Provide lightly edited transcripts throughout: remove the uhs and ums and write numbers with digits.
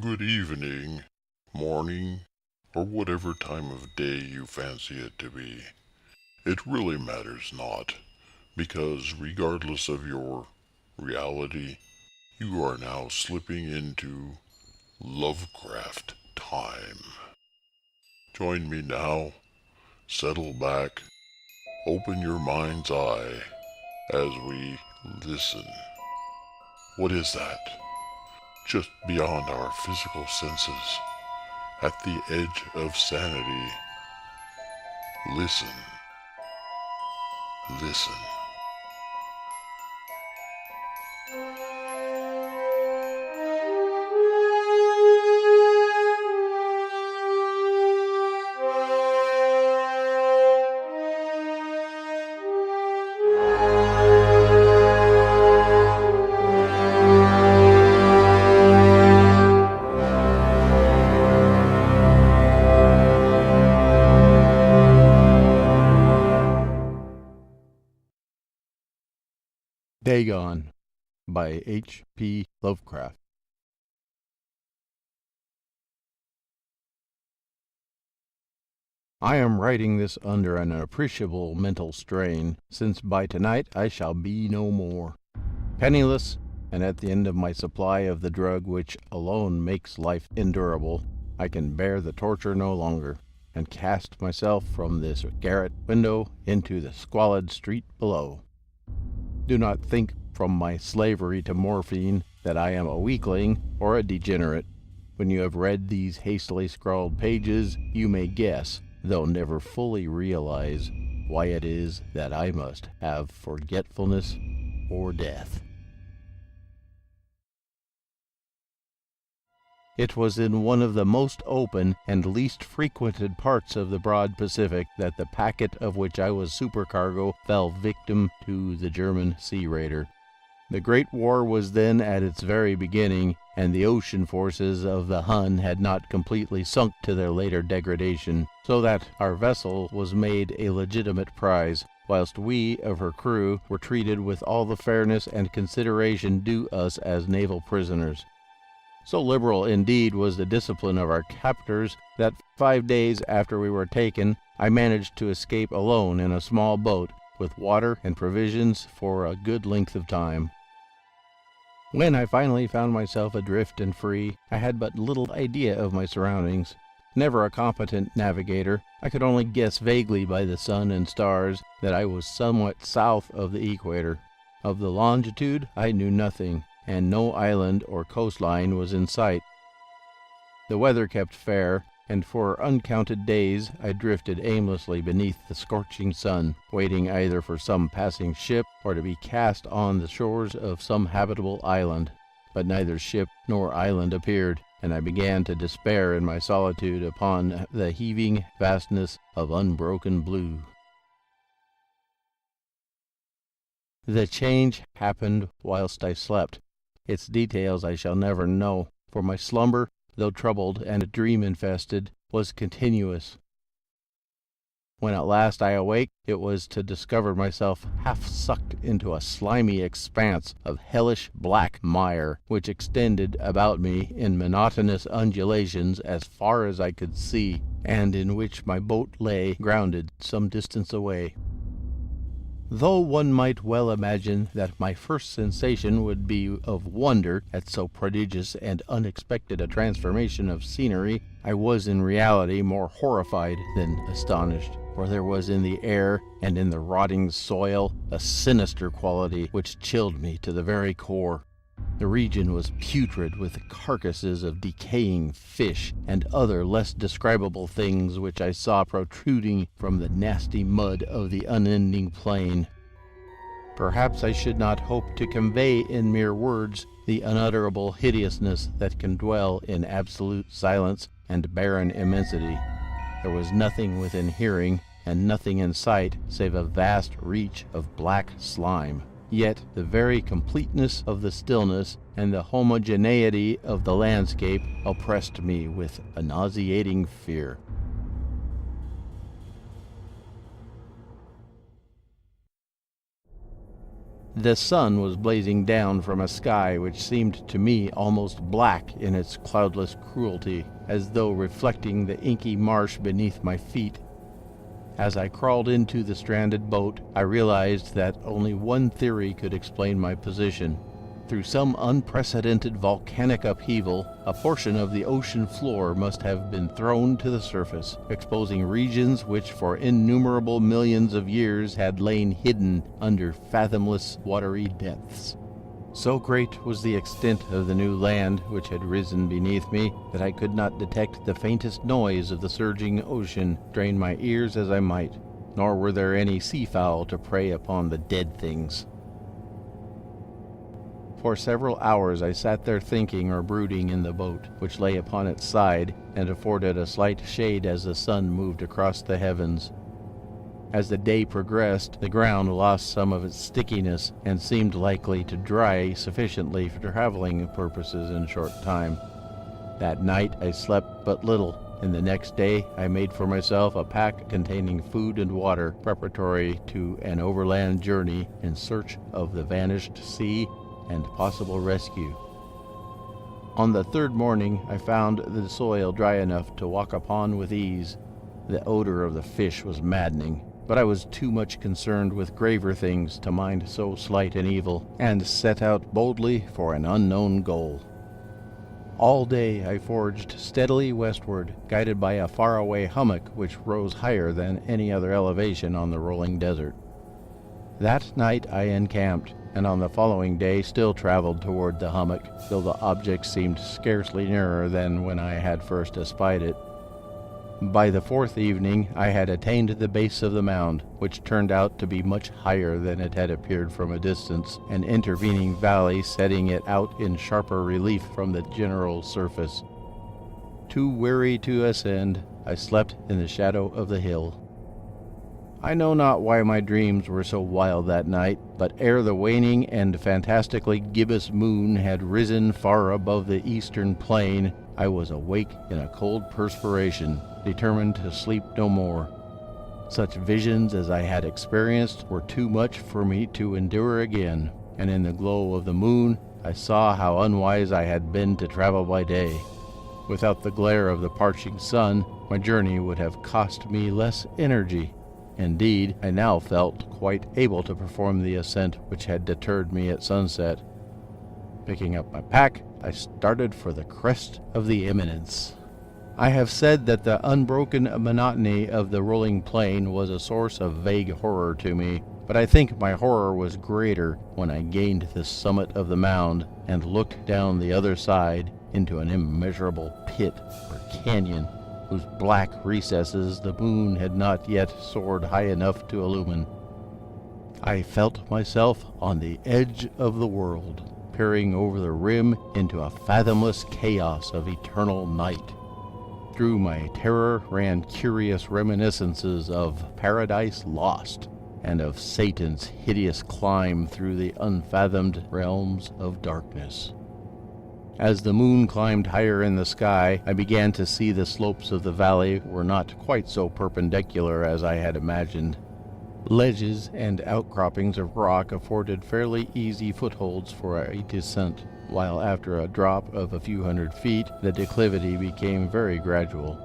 Good evening, morning, or whatever time of day you fancy it to be. It really matters not, because regardless of your reality, you are now slipping into Lovecraft time. Join me now, settle back, open your mind's eye as we listen. What is that? Just beyond our physical senses, at the edge of sanity. Listen, listen. Dagon by H.P. Lovecraft. I am writing this under an appreciable mental strain, since by tonight I shall be no more. Penniless, and at the end of my supply of the drug which alone makes life endurable, I can bear the torture no longer, and cast myself from this garret window into the squalid street below. Do not think from my slavery to morphine that I am a weakling or a degenerate. When you have read these hastily scrawled pages, you may guess, though never fully realize, why it is that I must have forgetfulness or death. It was in one of the most open and least frequented parts of the broad Pacific that the packet of which I was supercargo fell victim to the German sea raider. The Great War was then at its very beginning, and the ocean forces of the Hun had not completely sunk to their later degradation, so that our vessel was made a legitimate prize, whilst we of her crew were treated with all the fairness and consideration due us as naval prisoners. So liberal indeed was the discipline of our captors that 5 days after we were taken, I managed to escape alone in a small boat, with water and provisions for a good length of time. When I finally found myself adrift and free, I had but little idea of my surroundings. Never a competent navigator, I could only guess vaguely by the sun and stars that I was somewhat south of the equator. Of the longitude I knew nothing, and no island or coastline was in sight. The weather kept fair, and for uncounted days I drifted aimlessly beneath the scorching sun, waiting either for some passing ship or to be cast on the shores of some habitable island. But neither ship nor island appeared, and I began to despair in my solitude upon the heaving vastness of unbroken blue. The change happened whilst I slept. Its details I shall never know, for my slumber, though troubled and dream-infested, was continuous. When at last I awaked, it was to discover myself half sucked into a slimy expanse of hellish black mire, which extended about me in monotonous undulations as far as I could see, and in which my boat lay grounded some distance away. Though one might well imagine that my first sensation would be of wonder at so prodigious and unexpected a transformation of scenery, I was in reality more horrified than astonished, for there was in the air and in the rotting soil a sinister quality which chilled me to the very core. The region was putrid with the carcasses of decaying fish and other less describable things which I saw protruding from the nasty mud of the unending plain. Perhaps I should not hope to convey in mere words the unutterable hideousness that can dwell in absolute silence and barren immensity. There was nothing within hearing, and nothing in sight save a vast reach of black slime. Yet the very completeness of the stillness and the homogeneity of the landscape oppressed me with a nauseating fear. The sun was blazing down from a sky which seemed to me almost black in its cloudless cruelty, as though reflecting the inky marsh beneath my feet. As I crawled into the stranded boat, I realized that only one theory could explain my position. Through some unprecedented volcanic upheaval, a portion of the ocean floor must have been thrown to the surface, exposing regions which for innumerable millions of years had lain hidden under fathomless watery depths. So great was the extent of the new land which had risen beneath me that I could not detect the faintest noise of the surging ocean, strain my ears as I might, nor were there any seafowl to prey upon the dead things. For several hours I sat there thinking or brooding in the boat, which lay upon its side and afforded a slight shade as the sun moved across the heavens. As the day progressed, the ground lost some of its stickiness and seemed likely to dry sufficiently for traveling purposes in a short time. That night I slept but little, and the next day I made for myself a pack containing food and water preparatory to an overland journey in search of the vanished sea and possible rescue. On the third morning I found the soil dry enough to walk upon with ease. The odor of the fish was maddening, but I was too much concerned with graver things to mind so slight an evil, and set out boldly for an unknown goal. All day I forged steadily westward, guided by a faraway hummock which rose higher than any other elevation on the rolling desert. That night I encamped, and on the following day still traveled toward the hummock, though the object seemed scarcely nearer than when I had first espied it. By the fourth evening I had attained the base of the mound, which turned out to be much higher than it had appeared from a distance, an intervening valley setting it out in sharper relief from the general surface. Too weary to ascend, I slept in the shadow of the hill. I know not why my dreams were so wild that night, but ere the waning and fantastically gibbous moon had risen far above the eastern plain, I was awake in a cold perspiration, determined to sleep no more. Such visions as I had experienced were too much for me to endure again, and in the glow of the moon I saw how unwise I had been to travel by day. Without the glare of the parching sun, my journey would have cost me less energy. Indeed, I now felt quite able to perform the ascent which had deterred me at sunset. Picking up my pack, I started for the crest of the eminence. I have said that the unbroken monotony of the rolling plain was a source of vague horror to me, but I think my horror was greater when I gained the summit of the mound and looked down the other side into an immeasurable pit or canyon, whose black recesses the moon had not yet soared high enough to illumine. I felt myself on the edge of the world, peering over the rim into a fathomless chaos of eternal night. Through my terror ran curious reminiscences of Paradise Lost, and of Satan's hideous climb through the unfathomed realms of darkness. As the moon climbed higher in the sky, I began to see the slopes of the valley were not quite so perpendicular as I had imagined. Ledges and outcroppings of rock afforded fairly easy footholds for a descent, while after a drop of a few hundred feet, the declivity became very gradual.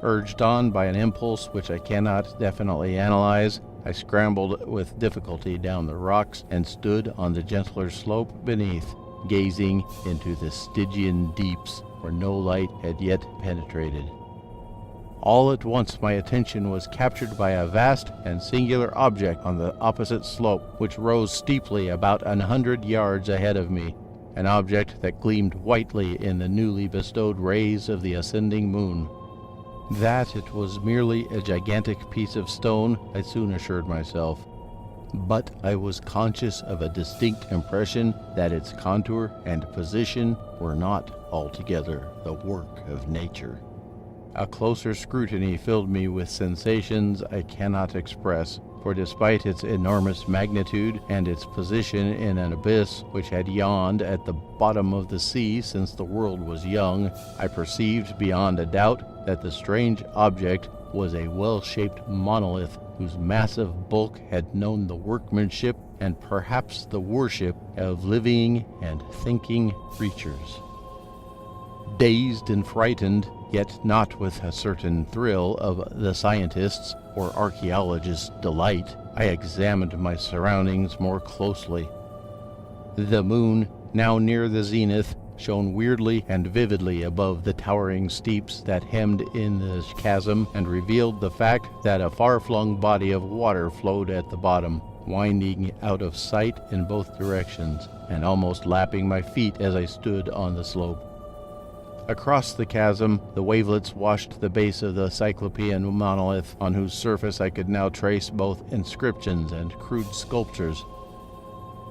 Urged on by an impulse which I cannot definitely analyze, I scrambled with difficulty down the rocks and stood on the gentler slope beneath, gazing into the Stygian deeps where no light had yet penetrated. All at once my attention was captured by a vast and singular object on the opposite slope, which rose steeply about 100 yards ahead of me, an object that gleamed whitely in the newly bestowed rays of the ascending moon. That it was merely a gigantic piece of stone, I soon assured myself. But I was conscious of a distinct impression that its contour and position were not altogether the work of nature. A closer scrutiny filled me with sensations I cannot express, for despite its enormous magnitude and its position in an abyss which had yawned at the bottom of the sea since the world was young, I perceived beyond a doubt that the strange object was a well-shaped monolith whose massive bulk had known the workmanship and perhaps the worship of living and thinking creatures. Dazed and frightened, yet not with a certain thrill of the scientist's or archaeologist's delight, I examined my surroundings more closely. The moon, now near the zenith, shone weirdly and vividly above the towering steeps that hemmed in the chasm and revealed the fact that a far-flung body of water flowed at the bottom, winding out of sight in both directions and almost lapping my feet as I stood on the slope. Across the chasm, the wavelets washed the base of the Cyclopean monolith, on whose surface I could now trace both inscriptions and crude sculptures.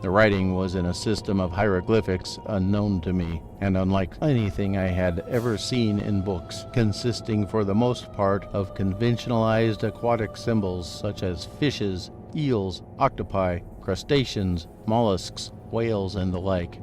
The writing was in a system of hieroglyphics unknown to me, and unlike anything I had ever seen in books, consisting for the most part of conventionalized aquatic symbols such as fishes, eels, octopi, crustaceans, mollusks, whales, and the like.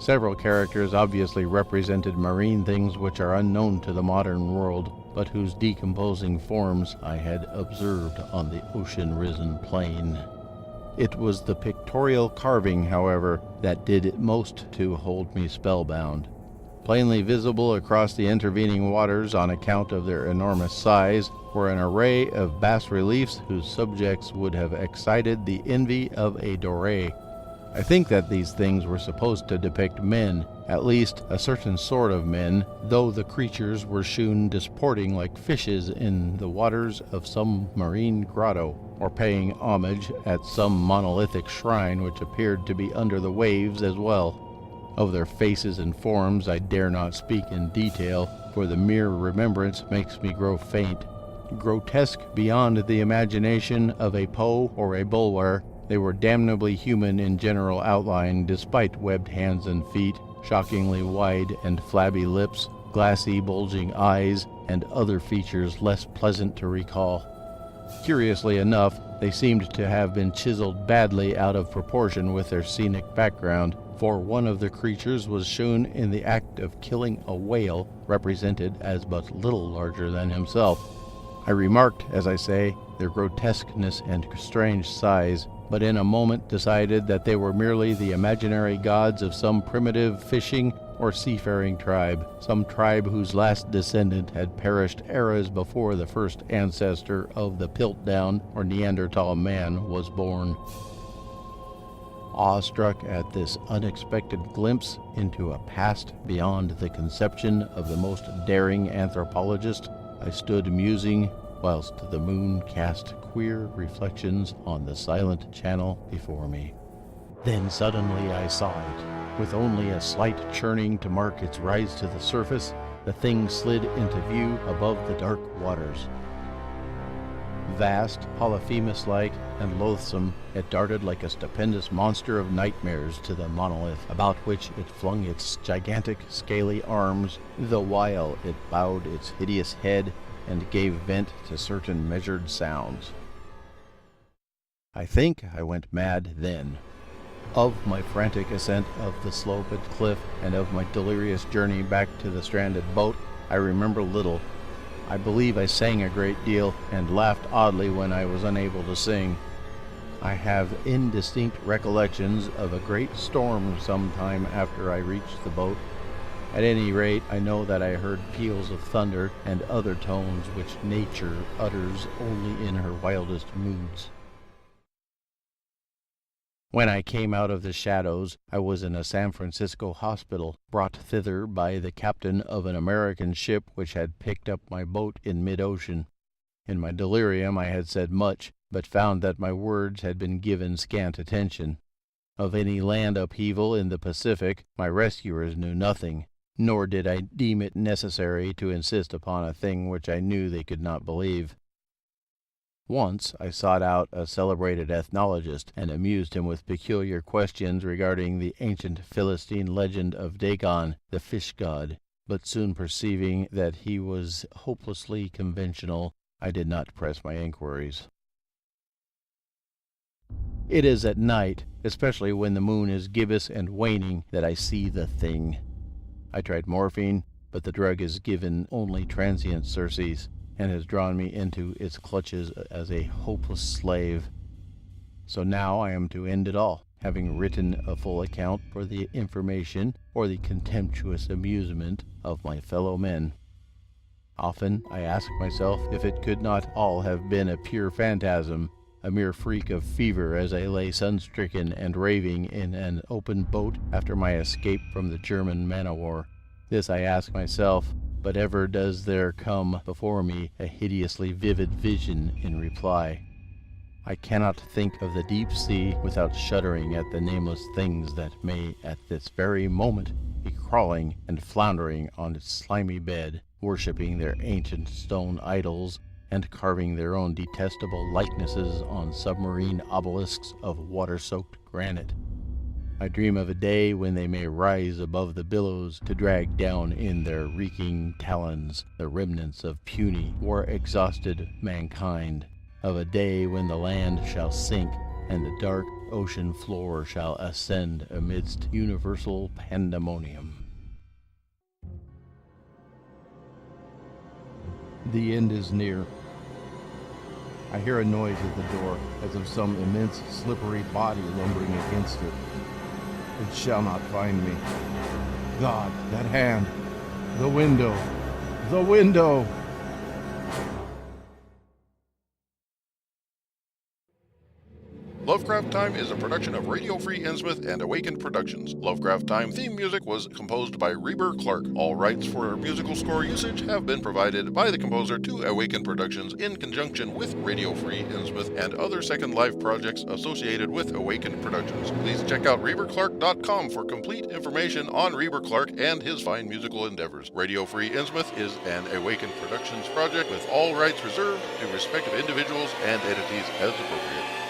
Several characters obviously represented marine things which are unknown to the modern world, but whose decomposing forms I had observed on the ocean-risen plain. It was the pictorial carving, however, that did it most to hold me spellbound. Plainly visible across the intervening waters on account of their enormous size were an array of bas-reliefs whose subjects would have excited the envy of a Doré. I think that these things were supposed to depict men, at least a certain sort of men, though the creatures were shewn disporting like fishes in the waters of some marine grotto, or paying homage at some monolithic shrine which appeared to be under the waves as well. Of their faces and forms I dare not speak in detail, for the mere remembrance makes me grow faint. Grotesque beyond the imagination of a Poe or a Bulwer, they were damnably human in general outline, despite webbed hands and feet, shockingly wide and flabby lips, glassy bulging eyes, and other features less pleasant to recall. Curiously enough, they seemed to have been chiseled badly out of proportion with their scenic background, for one of the creatures was shown in the act of killing a whale, represented as but little larger than himself. I remarked, as I say, their grotesqueness and strange size, but in a moment decided that they were merely the imaginary gods of some primitive fishing or seafaring tribe, some tribe whose last descendant had perished eras before the first ancestor of the Piltdown or Neanderthal man was born. Awestruck at this unexpected glimpse into a past beyond the conception of the most daring anthropologist, I stood musing whilst the moon cast queer reflections on the silent channel before me. Then suddenly I saw it. With only a slight churning to mark its rise to the surface, the thing slid into view above the dark waters. Vast, Polyphemus-like, and loathsome, it darted like a stupendous monster of nightmares to the monolith, about which it flung its gigantic, scaly arms, the while it bowed its hideous head and gave vent to certain measured sounds. I think I went mad then. Of my frantic ascent of the sloped cliff and of my delirious journey back to the stranded boat, I remember little. I believe I sang a great deal and laughed oddly when I was unable to sing. I have indistinct recollections of a great storm some time after I reached the boat. At any rate, I know that I heard peals of thunder and other tones which nature utters only in her wildest moods. When I came out of the shadows, I was in a San Francisco hospital, brought thither by the captain of an American ship which had picked up my boat in mid-ocean. In my delirium I had said much, but found that my words had been given scant attention. Of any land upheaval in the Pacific, my rescuers knew nothing, nor did I deem it necessary to insist upon a thing which I knew they could not believe. Once I sought out a celebrated ethnologist and amused him with peculiar questions regarding the ancient Philistine legend of Dagon, the fish god, but soon perceiving that he was hopelessly conventional, I did not press my inquiries. It is at night, especially when the moon is gibbous and waning, that I see the thing. I tried morphine, but the drug is given only transient surcease, and has drawn me into its clutches as a hopeless slave. So now I am to end it all, having written a full account for the information or the contemptuous amusement of my fellow men. Often I ask myself if it could not all have been a pure phantasm, a mere freak of fever as I lay sun-stricken and raving in an open boat after my escape from the German man-o'-war. This I ask myself, but ever does there come before me a hideously vivid vision in reply. I cannot think of the deep sea without shuddering at the nameless things that may at this very moment be crawling and floundering on its slimy bed, worshipping their ancient stone idols and carving their own detestable likenesses on submarine obelisks of water-soaked granite. I dream of a day when they may rise above the billows to drag down in their reeking talons the remnants of puny, war-exhausted mankind, of a day when the land shall sink and the dark ocean floor shall ascend amidst universal pandemonium. The end is near. I hear a noise at the door, as of some immense slippery body lumbering against it. It shall not find me. God, that hand! The window! The window! Lovecraft Time is a production of Radio Free Innsmouth and Awakened Productions. Lovecraft Time theme music was composed by Reber Clark. All rights for musical score usage have been provided by the composer to Awakened Productions in conjunction with Radio Free Innsmouth and other Second Life projects associated with Awakened Productions. Please check out ReberClark.com for complete information on Reber Clark and his fine musical endeavors. Radio Free Innsmouth is an Awakened Productions project with all rights reserved to respective individuals and entities as appropriate.